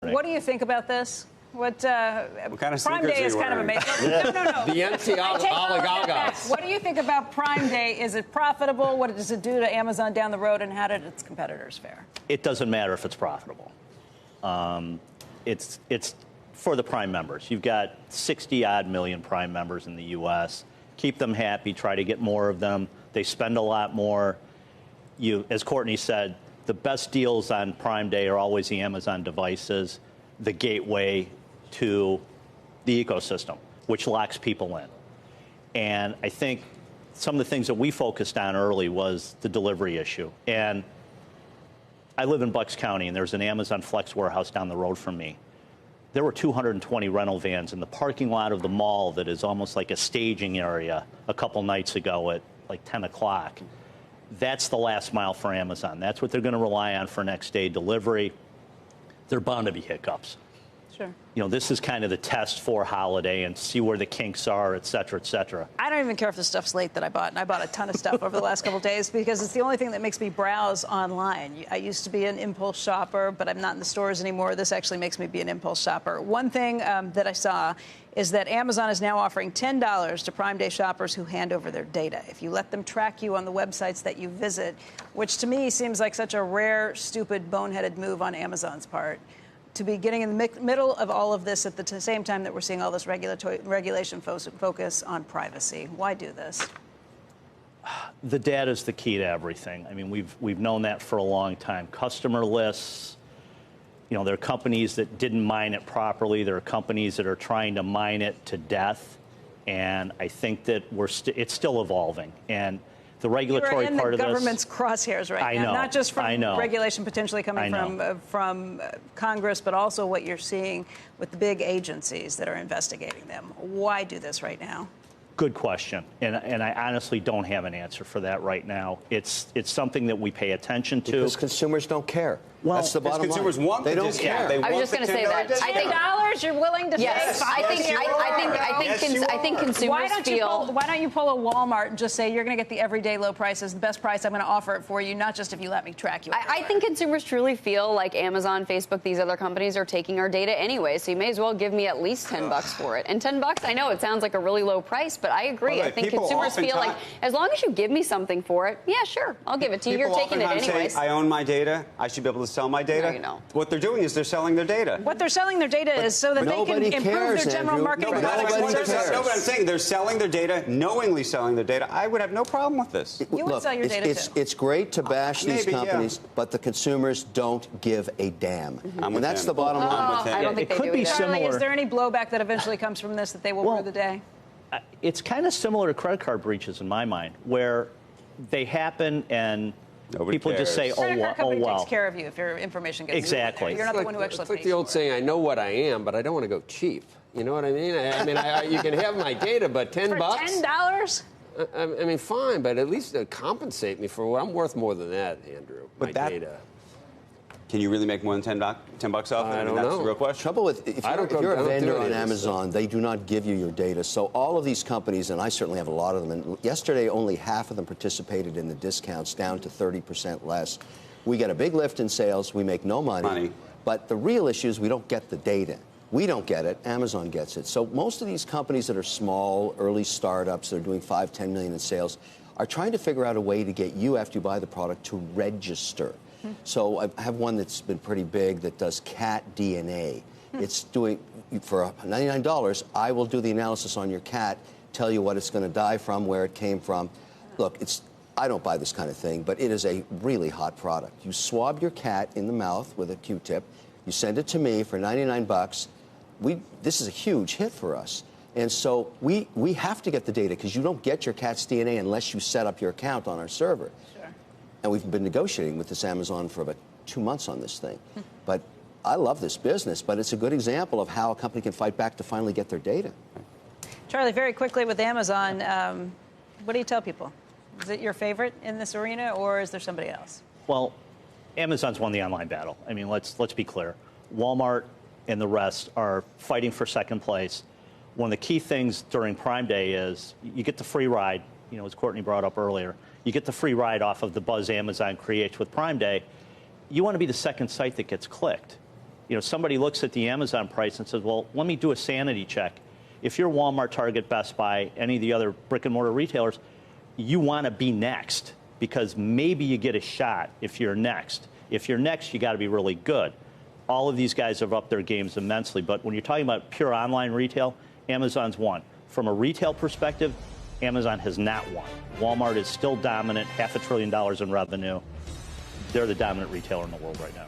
What do you think about this? What kind of Prime Day is kind of amazing. No. The MC oligarchs. What do you think about Prime Day? Is it profitable? What does it do to Amazon down the road, and how did its competitors fare? It doesn't matter if it's profitable. It's for the Prime members. You've got 60-odd million Prime members in the U.S. Keep them happy. Try to get more of them. They spend a lot more. As Courtney said, the best deals on Prime Day are always the Amazon devices, the gateway to the ecosystem, which locks people in. And I think some of the things that we focused on early was the delivery issue. And I live in Bucks County, and there's an Amazon Flex warehouse down the road from me. There were 220 rental vans in the parking lot of the mall that is almost like a staging area a couple nights ago at like 10 o'clock. That's the last mile for Amazon. That's what they're going to rely on for next day delivery. There are bound to be hiccups. Sure. You know, this is kind of the test for holiday and see where the kinks are, et cetera, et cetera. I don't even care if the stuff's late that I bought, and I bought a ton of stuff over the last couple of days because it's the only thing that makes me browse online. I used to be an impulse shopper, but I'm not in the stores anymore. This actually makes me be an impulse shopper. One thing that I saw is that Amazon is now offering $10 to Prime Day shoppers who hand over their data. If you let them track you on the websites that you visit, which to me seems like such a rare, stupid, boneheaded move on Amazon's part, to be getting in the middle of all of this at the same time that we're seeing all this regulation focus on privacy. Why do this? The data is the key to everything. I mean, we've known that for a long time. Customer lists, you know, there are companies that didn't mine it properly. There are companies that are trying to mine it to death. And I think that it's still evolving. And the regulatory part of this, the government's crosshairs right now, not just from regulation potentially coming from Congress, but also what you're seeing with the big agencies that are investigating them. Why do this right now? Good question, and I honestly don't have an answer for that right now. It's something that we pay attention to because consumers don't care. Well, that's the bottom line. Consumers want they don't care. They I was just going to say that. $10 you're willing to pay? Yes, I think consumers feel. Why don't you pull a Walmart and just say you're going to get the everyday low prices, the best price? I'm going to offer it for you, not just if you let me track you. I think consumers truly feel like Amazon, Facebook, these other companies are taking our data anyway, so you may as well give me at least $10 for it. And $10, I know it sounds like a really low price, but I agree. Well, I think consumers feel like as long as you give me something for it, yeah, sure, I'll give it to you. You're taking it anyways. Say, I own my data. I should be able to sell my data. No, you don't. What they're doing is they're selling their data. What they're selling their data is so that they can improve their general marketing. No, but I'm saying they're selling their data, knowingly selling their data. I would have no problem with this. You would sell your data too. It's great to bash these companies, but the consumers don't give a damn. And that's the bottom line. I don't think they do. Charlie, is there any blowback that eventually comes from this that they will rue the day? It's kind of similar to credit card breaches in my mind, where they happen and people just say, oh, well. Credit card takes care of you if your information gets exactly. You're not the one who actually pays. It's like the old saying, I know what I am, but I don't want to go cheap. You know what I mean? You can have my data, but $10? For $10? I mean, fine, but at least compensate me for what I'm worth more than that, Andrew. My data. Can you really make more than $10 off? I don't know. That's the real question. Trouble with if you're a vendor on Amazon, they do not give you your data. So all of these companies, and I certainly have a lot of them, and yesterday only half of them participated in the discounts, down to 30% less. We get a big lift in sales. We make no money. But the real issue is we don't get the data. We don't get it. Amazon gets it. So most of these companies that are small, early startups that are doing $5, $10 million in sales are trying to figure out a way to get you, after you buy the product, to register. So I have one that's been pretty big that does cat DNA. It's doing, for $99, I will do the analysis on your cat, tell you what it's going to die from, where it came from. Look, I don't buy this kind of thing, but it is a really hot product. You swab your cat in the mouth with a Q-tip. You send it to me for $99. This is a huge hit for us. And so we have to get the data because you don't get your cat's DNA unless you set up your account on our server. And we've been negotiating with this Amazon for about 2 months on this thing. But I love this business, but it's a good example of how a company can fight back to finally get their data. Charlie, very quickly with Amazon, what do you tell people? Is it your favorite in this arena, or is there somebody else? Well, Amazon's won the online battle. I mean, let's be clear. Walmart and the rest are fighting for second place. One of the key things during Prime Day is you get the free ride, you know, as Courtney brought up earlier. You get the free ride off of the buzz Amazon creates with Prime Day. You want to be the second site that gets clicked. somebody looks at the Amazon price and says, well, let me do a sanity check. If you're Walmart, Target, Best Buy, any of the other brick and mortar retailers, you want to be next because maybe you get a shot if you're next. If you're next, you got to be really good. All of these guys have upped their games immensely. But when you're talking about pure online retail, Amazon's won. From a retail perspective, Amazon has not won. Walmart is still dominant, $500 billion in revenue. They're the dominant retailer in the world right now.